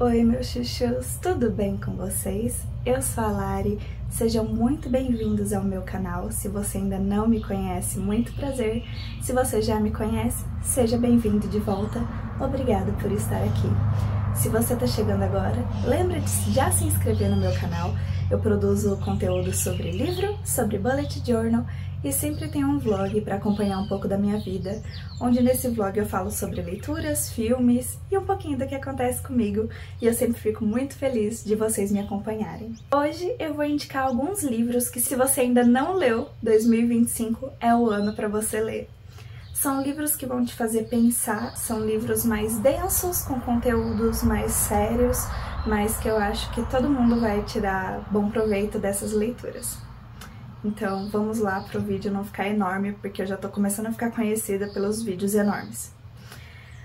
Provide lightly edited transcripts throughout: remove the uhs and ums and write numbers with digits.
Oi, meus chuchus, tudo bem com vocês? Eu sou a Lari, sejam muito bem-vindos ao meu canal. Se você ainda não me conhece, muito prazer. Se você já me conhece, seja bem-vindo de volta. Obrigada por estar aqui. Se você está chegando agora, lembre de já se inscrever no meu canal. Eu produzo conteúdo sobre livro, sobre bullet journal e sempre tenho um vlog para acompanhar um pouco da minha vida, onde nesse vlog eu falo sobre leituras, filmes e um pouquinho do que acontece comigo, e eu sempre fico muito feliz de vocês me acompanharem. Hoje eu vou indicar alguns livros que, se você ainda não leu, 2025 é o ano para você ler. São livros que vão te fazer pensar, são livros mais densos, com conteúdos mais sérios, mas que eu acho que todo mundo vai tirar bom proveito dessas leituras. Então vamos lá para o vídeo não ficar enorme, porque eu já tô começando a ficar conhecida pelos vídeos enormes.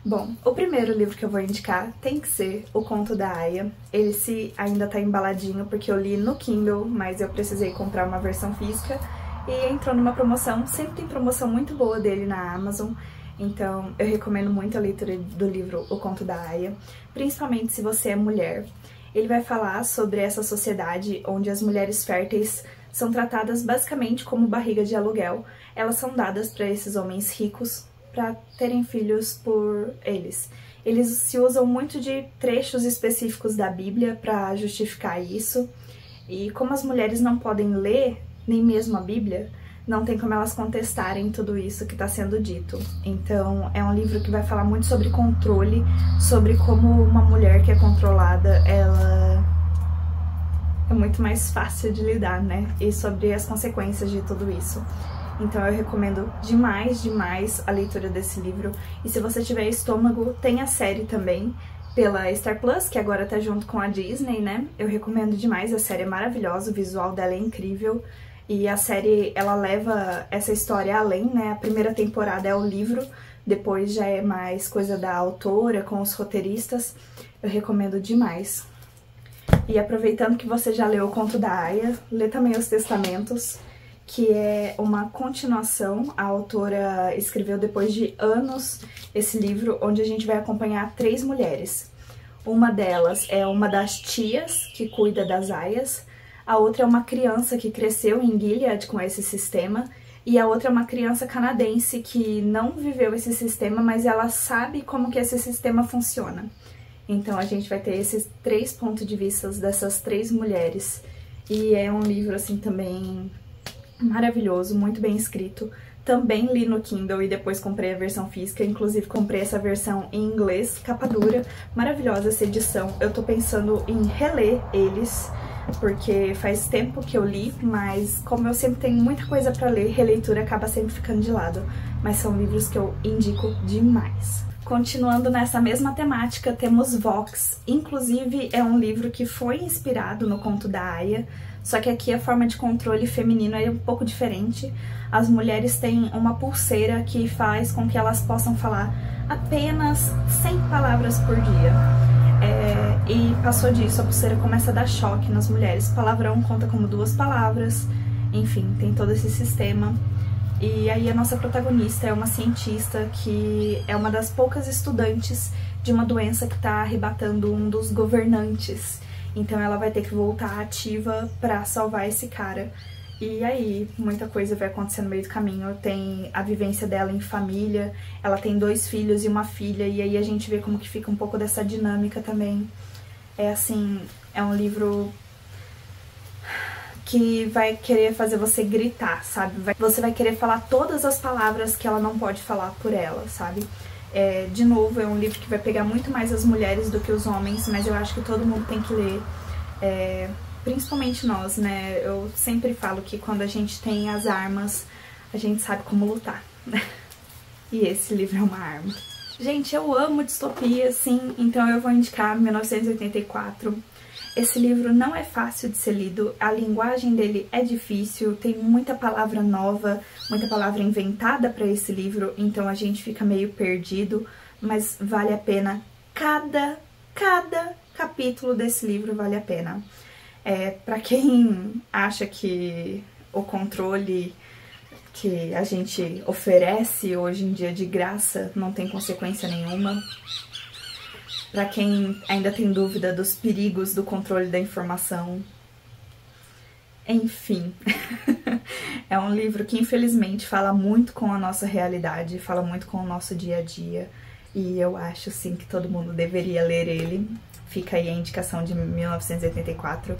Bom, o primeiro livro que eu vou indicar tem que ser O Conto da Aia. Ele ainda tá embaladinho, porque eu li no Kindle, mas eu precisei comprar uma versão física e entrou numa promoção. Sempre tem promoção muito boa dele na Amazon, então eu recomendo muito a leitura do livro O Conto da Aia, principalmente se você é mulher. Ele vai falar sobre essa sociedade onde as mulheres férteis são tratadas basicamente como barriga de aluguel. Elas são dadas para esses homens ricos para terem filhos por eles. Eles se usam muito de trechos específicos da Bíblia para justificar isso. E como as mulheres não podem ler nem mesmo a Bíblia, não tem como elas contestarem tudo isso que está sendo dito. Então é um livro que vai falar muito sobre controle, sobre como uma mulher que é controlada, ela é muito mais fácil de lidar, né? E sobre as consequências de tudo isso. Então eu recomendo demais, demais a leitura desse livro. E se você tiver estômago, tem a série também, pela Star Plus, que agora tá junto com a Disney, né? Eu recomendo demais, a série é maravilhosa, o visual dela é incrível. E a série, ela leva essa história além, né? A primeira temporada é o livro, depois já é mais coisa da autora, com os roteiristas. Eu recomendo demais. E aproveitando que você já leu O Conto da Aia, lê também Os Testamentos, que é uma continuação. A autora escreveu depois de anos esse livro, onde a gente vai acompanhar 3 mulheres. Uma delas é uma das tias que cuida das aias, a outra é uma criança que cresceu em Gilead com esse sistema, e a outra é uma criança canadense que não viveu esse sistema, mas ela sabe como que esse sistema funciona. Então a gente vai ter esses 3 pontos de vista dessas 3 mulheres. E é um livro assim também maravilhoso, muito bem escrito. Também li no Kindle e depois comprei a versão física, inclusive comprei essa versão em inglês, capa dura, maravilhosa essa edição. Eu tô pensando em reler eles, porque faz tempo que eu li, mas como eu sempre tenho muita coisa pra ler, releitura acaba sempre ficando de lado. Mas são livros que eu indico demais. Continuando nessa mesma temática, temos Vox. Inclusive, é um livro que foi inspirado no Conto da Aia, só que aqui a forma de controle feminino é um pouco diferente. As mulheres têm uma pulseira que faz com que elas possam falar apenas 100 palavras por dia. E passou disso, a pulseira começa a dar choque nas mulheres. Palavrão conta como 2 palavras, enfim, tem todo esse sistema. E aí a nossa protagonista é uma cientista que é uma das poucas estudantes de uma doença que está arrebatando um dos governantes. Então ela vai ter que voltar ativa para salvar esse cara. E aí muita coisa vai acontecer no meio do caminho. Tem a vivência dela em família, ela tem 2 filhos e uma filha, e aí a gente vê como que fica um pouco dessa dinâmica também. É assim, é um livro que vai querer fazer você gritar, sabe? Você vai querer falar todas as palavras que ela não pode falar por ela, sabe? De novo, é um livro que vai pegar muito mais as mulheres do que os homens, mas eu acho que todo mundo tem que ler, principalmente nós, né? Eu sempre falo que quando a gente tem as armas, a gente sabe como lutar, né? E esse livro é uma arma. Gente, eu amo distopia, sim, então eu vou indicar 1984. Esse livro não é fácil de ser lido, a linguagem dele é difícil, tem muita palavra nova, muita palavra inventada para esse livro, então a gente fica meio perdido, mas vale a pena. Cada capítulo desse livro vale a pena. Para quem acha que o controle que a gente oferece hoje em dia de graça não tem consequência nenhuma, para quem ainda tem dúvida dos perigos do controle da informação. Enfim, é um livro que infelizmente fala muito com a nossa realidade, fala muito com o nosso dia a dia, e eu acho sim que todo mundo deveria ler ele. Fica aí a indicação de 1984.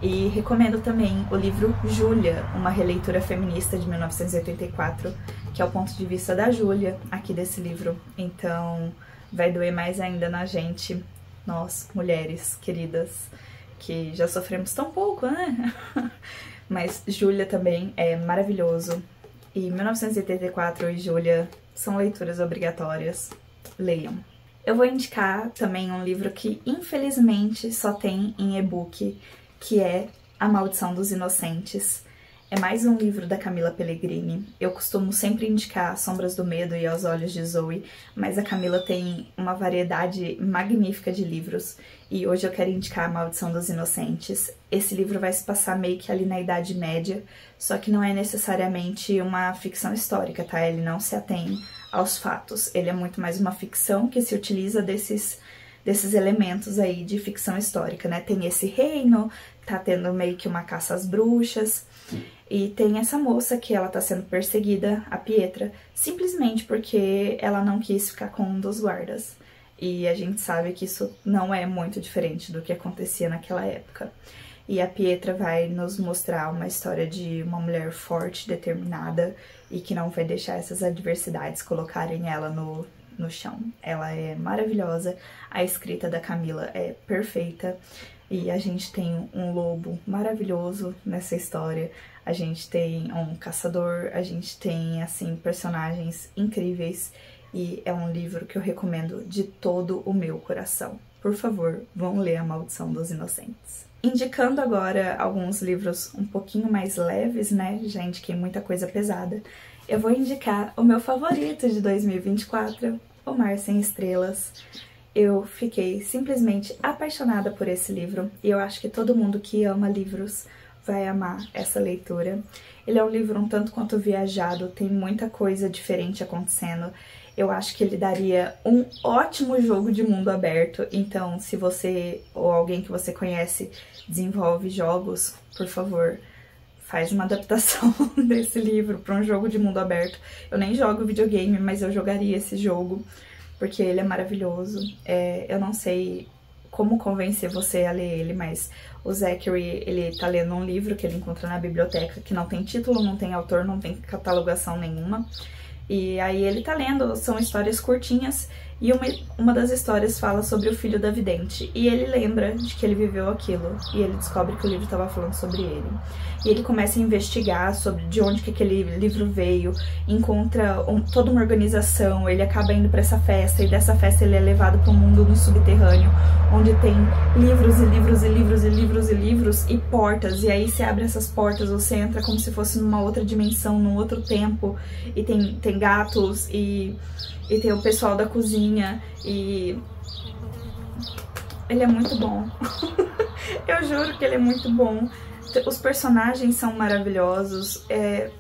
E recomendo também o livro Júlia, uma releitura feminista de 1984, que é o ponto de vista da Júlia aqui desse livro. Então vai doer mais ainda na gente, nós, mulheres queridas, que já sofremos tão pouco, né? Mas Júlia também é maravilhoso. E 1984 e Júlia são leituras obrigatórias. Leiam. Eu vou indicar também um livro que infelizmente só tem em e-book, que é A Maldição dos Inocentes. É mais um livro da Camila Pellegrini. Eu costumo sempre indicar Sombras do Medo e Aos Olhos de Zoe, mas a Camila tem uma variedade magnífica de livros, e hoje eu quero indicar A Maldição dos Inocentes. Esse livro vai se passar meio que ali na Idade Média, só que não é necessariamente uma ficção histórica, tá? Ele não se atém aos fatos. Ele é muito mais uma ficção que se utiliza desses elementos aí de ficção histórica, né? Tem esse reino, tá tendo meio que uma caça às bruxas, e tem essa moça que ela tá sendo perseguida, a Pietra, simplesmente porque ela não quis ficar com um dos guardas. E a gente sabe que isso não é muito diferente do que acontecia naquela época. E a Pietra vai nos mostrar uma história de uma mulher forte, determinada, e que não vai deixar essas adversidades colocarem ela no chão. Ela é maravilhosa, a escrita da Camila é perfeita, e a gente tem um lobo maravilhoso nessa história, a gente tem um caçador, a gente tem, assim, personagens incríveis, e é um livro que eu recomendo de todo o meu coração. Por favor, vão ler A Maldição dos Inocentes. Indicando agora alguns livros um pouquinho mais leves, né? Já indiquei muita coisa pesada. Eu vou indicar o meu favorito de 2024, O Mar Sem Estrelas. Eu fiquei simplesmente apaixonada por esse livro, e eu acho que todo mundo que ama livros vai amar essa leitura. Ele é um livro um tanto quanto viajado, tem muita coisa diferente acontecendo. Eu acho que ele daria um ótimo jogo de mundo aberto, então se você ou alguém que você conhece desenvolve jogos, por favor, faz uma adaptação desse livro para um jogo de mundo aberto. Eu nem jogo videogame, mas eu jogaria esse jogo, porque ele é maravilhoso. Eu não sei como convencer você a ler ele, mas o Zachary, ele tá lendo um livro que ele encontra na biblioteca, que não tem título, não tem autor, não tem catalogação nenhuma. E aí ele tá lendo, são histórias curtinhas, e uma das histórias fala sobre o filho da vidente, e ele lembra de que ele viveu aquilo, e ele descobre que o livro estava falando sobre ele. E ele começa a investigar sobre de onde que aquele livro veio, encontra toda uma organização, ele acaba indo para essa festa, e dessa festa ele é levado para um mundo no subterrâneo, onde tem livros e livros e livros e livros e livros e portas, e aí se abre essas portas, você entra como se fosse numa outra dimensão, num outro tempo, e tem gatos, e tem o pessoal da cozinha, e ele é muito bom. Eu juro que ele é muito bom. Os personagens são maravilhosos, é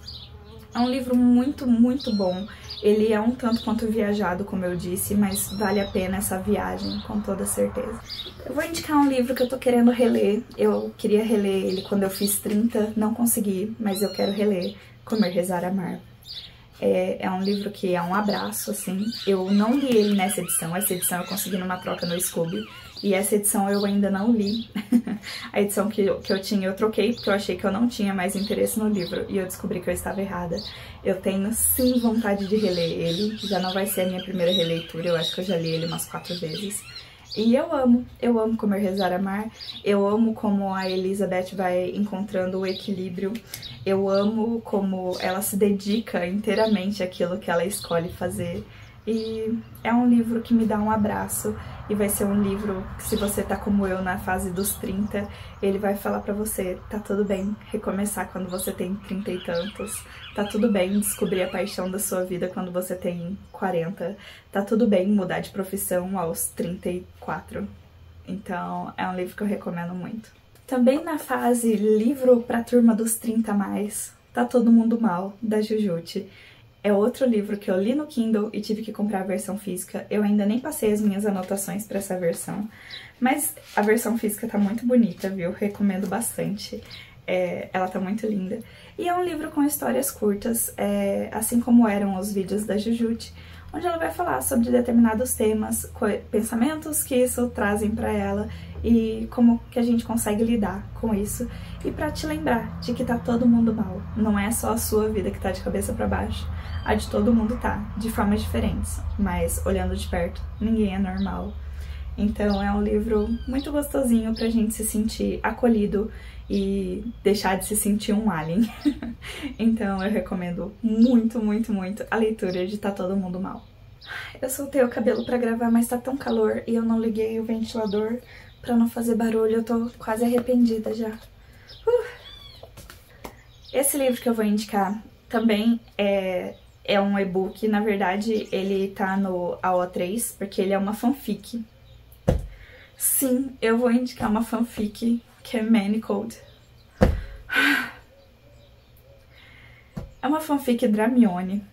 um livro muito, muito bom. Ele é um tanto quanto viajado, como eu disse, mas vale a pena essa viagem, com toda certeza. Eu vou indicar um livro que eu tô querendo reler. Eu queria reler ele quando eu fiz 30, não consegui, mas eu quero reler Comer, Rezar, Amar. É um livro que é um abraço, assim. Eu não li ele nessa edição. Essa edição eu consegui numa troca no Scooby. E essa edição eu ainda não li. A edição que eu tinha eu troquei, porque eu achei que eu não tinha mais interesse no livro. E eu descobri que eu estava errada. Eu tenho sim vontade de reler ele. Já não vai ser a minha primeira releitura. Eu acho que eu já li ele umas 4 vezes. E eu amo Comer, Rezar, Amar. Eu amo como a Elizabeth vai encontrando o equilíbrio. Eu amo como ela se dedica inteiramente àquilo que ela escolhe fazer. E é um livro que me dá um abraço, e vai ser um livro que, se você tá como eu na fase dos 30, ele vai falar pra você, tá tudo bem recomeçar quando você tem 30 e tantos, tá tudo bem descobrir a paixão da sua vida quando você tem 40, tá tudo bem mudar de profissão aos 34. Então é um livro que eu recomendo muito. Também na fase livro pra turma dos 30 a mais, Tá Todo Mundo Mal, da Jujute. É outro livro que eu li no Kindle e tive que comprar a versão física. Eu ainda nem passei as minhas anotações para essa versão, mas a versão física tá muito bonita, viu? Recomendo bastante. Ela tá muito linda. E é um livro com histórias curtas, assim como eram os vídeos da Jujute, onde ela vai falar sobre determinados temas, pensamentos que isso trazem para ela e como que a gente consegue lidar com isso. E para te lembrar de que tá todo mundo mal, não é só a sua vida que tá de cabeça para baixo, a de todo mundo tá, de formas diferentes, mas olhando de perto, ninguém é normal. Então é um livro muito gostosinho pra gente se sentir acolhido e deixar de se sentir um alien. Então eu recomendo muito, muito, muito a leitura de Tá Todo Mundo Mal. Eu soltei o cabelo pra gravar, mas tá tão calor e eu não liguei o ventilador pra não fazer barulho, eu tô quase arrependida já. Esse livro que eu vou indicar também é um e-book, na verdade ele tá no AO3, porque ele é uma fanfic. Sim, eu vou indicar uma fanfic que é Manacled. É uma fanfic Dramione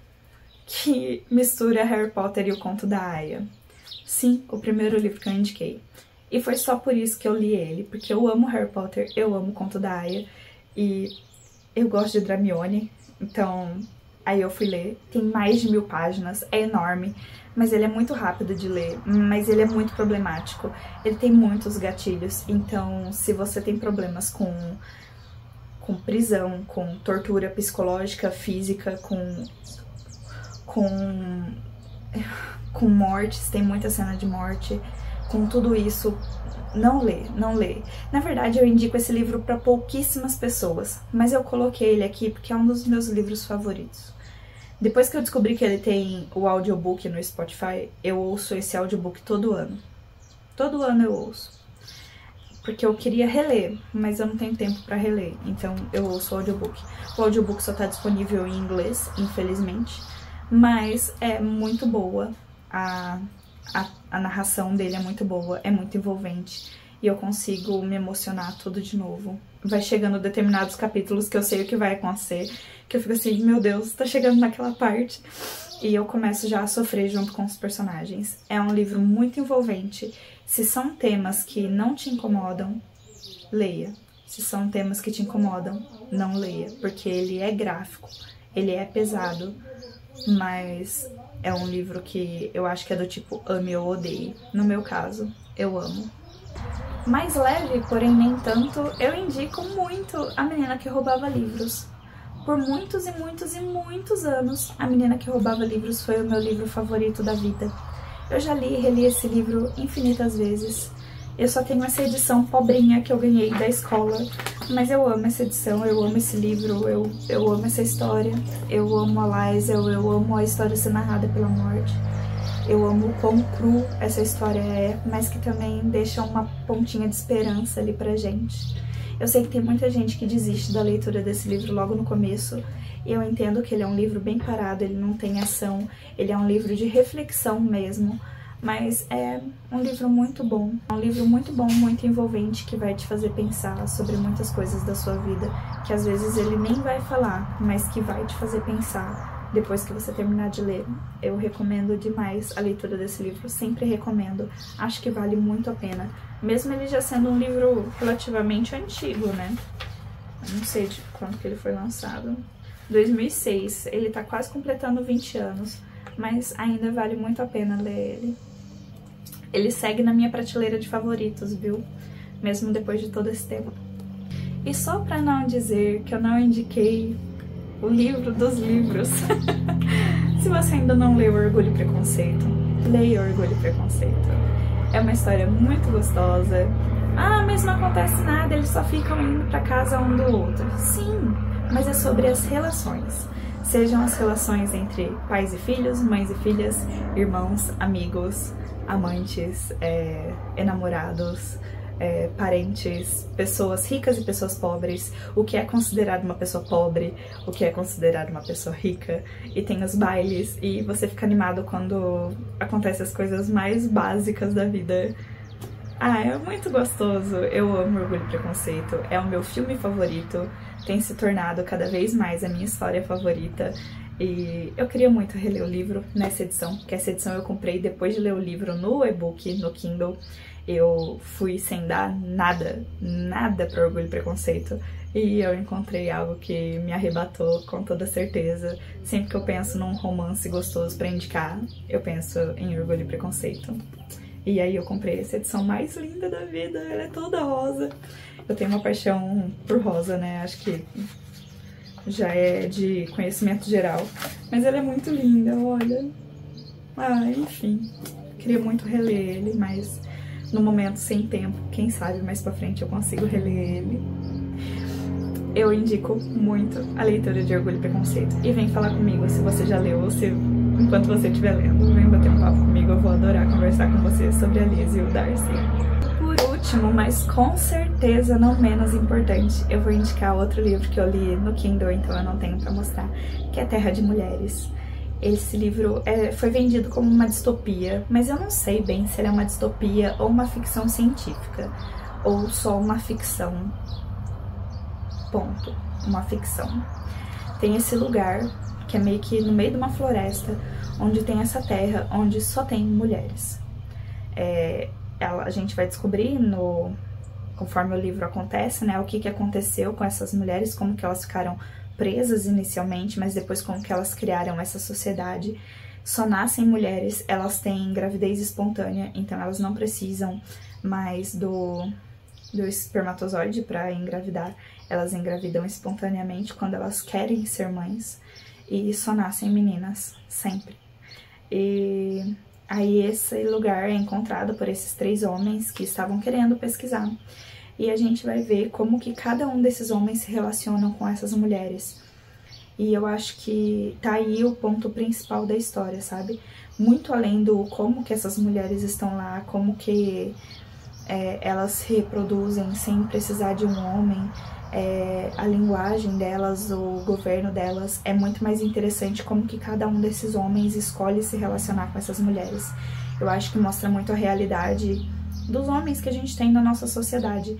que mistura Harry Potter e o Conto da Aia. Sim, o primeiro livro que eu indiquei. E foi só por isso que eu li ele, porque eu amo Harry Potter, eu amo o Conto da Aia e eu gosto de Dramione, então aí eu fui ler. Tem mais de 1000 páginas, é enorme, mas ele é muito rápido de ler, mas ele é muito problemático. Ele tem muitos gatilhos, então se você tem problemas com prisão, com tortura psicológica, física, com mortes, tem muita cena de morte, com tudo isso, não lê, não lê. Na verdade, eu indico esse livro para pouquíssimas pessoas, mas eu coloquei ele aqui porque é um dos meus livros favoritos. Depois que eu descobri que ele tem o audiobook no Spotify, eu ouço esse audiobook todo ano. Todo ano eu ouço. Porque eu queria reler, mas eu não tenho tempo pra reler, então eu ouço o audiobook. O audiobook só tá disponível em inglês, infelizmente, mas é muito boa. A narração dele é muito boa, é muito envolvente e eu consigo me emocionar tudo de novo. Vai chegando determinados capítulos que eu sei o que vai acontecer, que eu fico assim, meu Deus, tá chegando naquela parte. E eu começo já a sofrer junto com os personagens. É um livro muito envolvente. Se são temas que não te incomodam, leia. Se são temas que te incomodam, não leia, porque ele é gráfico, ele é pesado, mas é um livro que eu acho que é do tipo ame ou odeie. No meu caso, eu amo. Mais leve, porém nem tanto, eu indico muito A Menina que Roubava Livros. Por muitos e muitos e muitos anos, A Menina que Roubava Livros foi o meu livro favorito da vida. Eu já li e reli esse livro infinitas vezes. Eu só tenho essa edição pobrinha que eu ganhei da escola, mas eu amo essa edição, eu amo esse livro, eu amo essa história, eu amo a Liza, eu amo a história ser narrada pela morte. Eu amo o quão cru essa história é, mas que também deixa uma pontinha de esperança ali pra gente. Eu sei que tem muita gente que desiste da leitura desse livro logo no começo, e eu entendo que ele é um livro bem parado, ele não tem ação, ele é um livro de reflexão mesmo, mas é um livro muito bom. É um livro muito bom, muito envolvente, que vai te fazer pensar sobre muitas coisas da sua vida, que às vezes ele nem vai falar, mas que vai te fazer pensar depois que você terminar de ler. Eu recomendo demais a leitura desse livro, sempre recomendo, acho que vale muito a pena, mesmo ele já sendo um livro relativamente antigo, né? Eu não sei de quando que ele foi lançado. 2006, ele tá quase completando 20 anos, mas ainda vale muito a pena ler ele. Ele segue na minha prateleira de favoritos, viu? Mesmo depois de todo esse tempo. E só pra não dizer que eu não indiquei o livro dos livros, se você ainda não leu Orgulho e Preconceito, leia Orgulho e Preconceito. É uma história muito gostosa. Ah, mas não acontece nada, eles só ficam indo pra casa um do outro. Sim, mas é sobre as relações. Sejam as relações entre pais e filhos, mães e filhas, irmãos, amigos, amantes, enamorados, parentes, pessoas ricas e pessoas pobres, o que é considerado uma pessoa pobre, o que é considerado uma pessoa rica, e tem os bailes, e você fica animado quando acontecem as coisas mais básicas da vida. Ah, é muito gostoso, eu amo Orgulho e Preconceito, é o meu filme favorito, tem se tornado cada vez mais a minha história favorita. E eu queria muito reler o livro nessa edição, que essa edição eu comprei depois de ler o livro no e-book, no Kindle. Eu fui sem dar nada pra Orgulho e Preconceito, e eu encontrei algo que me arrebatou com toda certeza. Sempre que eu penso num romance gostoso pra indicar, eu penso em Orgulho e Preconceito. E aí eu comprei essa edição mais linda da vida, ela é toda rosa. Eu tenho uma paixão por rosa, né, acho que já é de conhecimento geral, mas ela é muito linda, olha. Enfim, queria muito reler ele, mas no momento sem tempo, quem sabe mais pra frente eu consigo reler ele. Eu indico muito a leitura de Orgulho e Preconceito. E vem falar comigo se você já leu ou se enquanto você estiver lendo, vem bater um papo comigo, eu vou adorar conversar com você sobre a Liz e o Darcy. Por último, mas com certeza não menos importante, eu vou indicar outro livro que eu li no Kindle, então eu não tenho pra mostrar, que é Terra de Mulheres. Esse livro foi vendido como uma distopia, mas eu não sei bem se ele é uma distopia ou uma ficção científica, ou só uma ficção. Ponto. Uma ficção. Tem esse lugar, que é meio que no meio de uma floresta, onde tem essa terra, onde só tem mulheres. A gente vai descobrir, conforme o livro acontece, né, o que aconteceu com essas mulheres, como que elas ficaram presas inicialmente, mas depois como que elas criaram essa sociedade. Só nascem mulheres, elas têm gravidez espontânea, então elas não precisam mais do espermatozoide para engravidar, elas engravidam espontaneamente quando elas querem ser mães, e só nascem meninas, sempre. E aí esse lugar é encontrado por esses 3 homens que estavam querendo pesquisar. E a gente vai ver como que cada um desses homens se relacionam com essas mulheres. E eu acho que tá aí o ponto principal da história, sabe? Muito além do como que essas mulheres estão lá, como que elas se reproduzem sem precisar de um homem, a linguagem delas, o governo delas, é muito mais interessante como que cada um desses homens escolhe se relacionar com essas mulheres. Eu acho que mostra muito a realidade dos homens que a gente tem na nossa sociedade.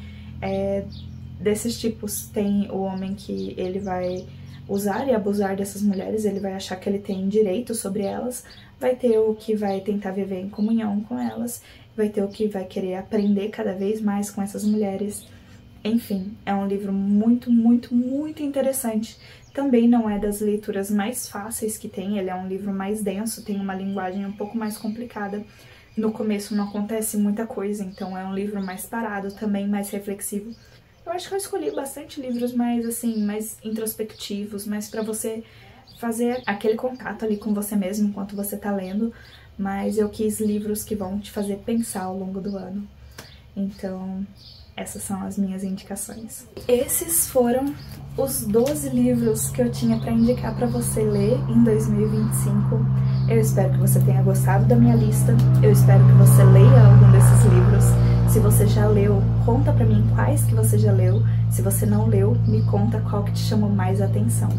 Desses tipos, tem o homem que ele vai usar e abusar dessas mulheres, ele vai achar que ele tem direito sobre elas, vai ter o que vai tentar viver em comunhão com elas, vai ter o que vai querer aprender cada vez mais com essas mulheres. Enfim, é um livro muito, muito, muito interessante. Também não é das leituras mais fáceis que tem, ele é um livro mais denso, tem uma linguagem um pouco mais complicada. No começo não acontece muita coisa, então é um livro mais parado, também mais reflexivo. Eu acho que eu escolhi bastante livros mais, assim, mais introspectivos, mais pra você fazer aquele contato ali com você mesmo enquanto você tá lendo, mas eu quis livros que vão te fazer pensar ao longo do ano. Então, essas são as minhas indicações. Esses foram os 12 livros que eu tinha pra indicar pra você ler em 2025. Eu espero que você tenha gostado da minha lista, eu espero que você leia algum desses livros. Se você já leu, conta pra mim quais que você já leu. Se você não leu, me conta qual que te chamou mais atenção.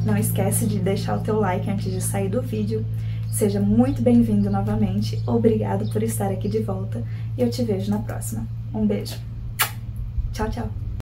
Não esquece de deixar o teu like antes de sair do vídeo. Seja muito bem-vindo novamente, obrigado por estar aqui de volta e eu te vejo na próxima. Um beijo. Tchau, tchau.